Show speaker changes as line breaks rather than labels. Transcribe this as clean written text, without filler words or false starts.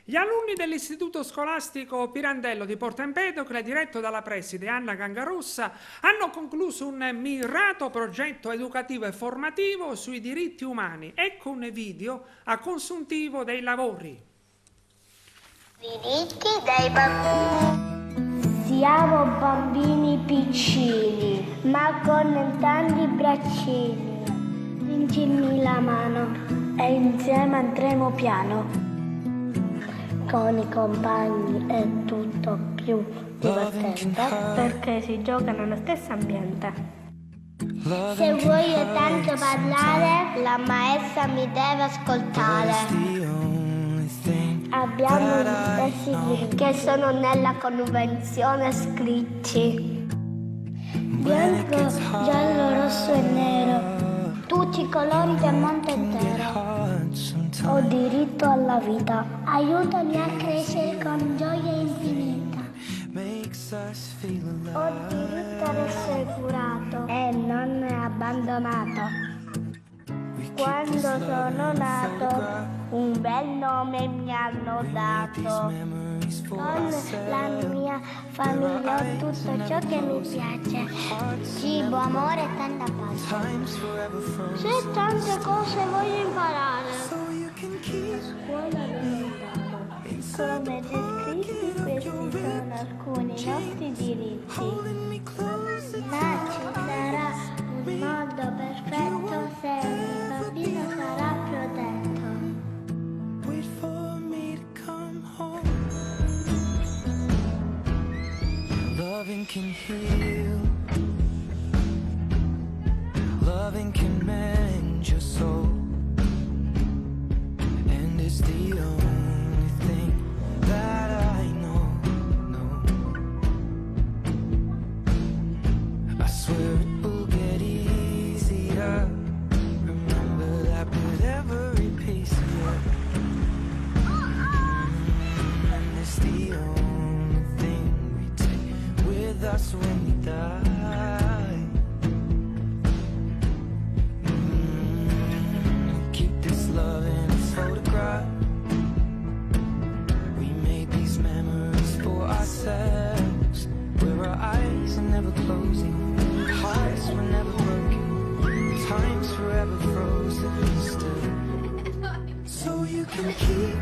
Gli alunni dell'Istituto Scolastico Pirandello di Porto Empedocle, diretto dalla preside Anna Gangarussa, hanno concluso un mirato progetto educativo e formativo sui diritti umani. Ecco un video a consuntivo dei lavori.
Diritti dei bambini. Siamo bambini piccini, ma con tanti braccini. Stringimi la mano e insieme andremo piano. Con i compagni è tutto più divertente perché si gioca nello stesso ambiente. Se voglio tanto parlare, la maestra mi deve ascoltare. Abbiamo gli stessi diritti che sono nella convenzione scritti. Bianco, giallo, rosso e nero, tutti i colori del mondo intero. Ho diritto alla vita, aiutami a crescere con gioia infinita. Ho diritto ad essere curato e non abbandonato. Quando sono nato, un bel nome mi hanno dato. Con la mia famiglia ho tutto ciò che mi piace. Cibo, amore e tanta pace. Se tante cose voglio imparare. A scuola l'ho imparato. Come descritti, questi sono alcuni nostri diritti. Ma ci sarà un modo perfetto se ogni bambino sarà protetto.
Wait for me to come home. Loving can heal. Loving can mend your soul. And it's the only thing that I know. I swear it will get easier. Remember that with every piece of you. And it's the only thing we take with us when we die. Keep this love in its photograph. We made these memories for ourselves, where our eyes are never closing, hearts were never broken, time's forever frozen still. So you can keep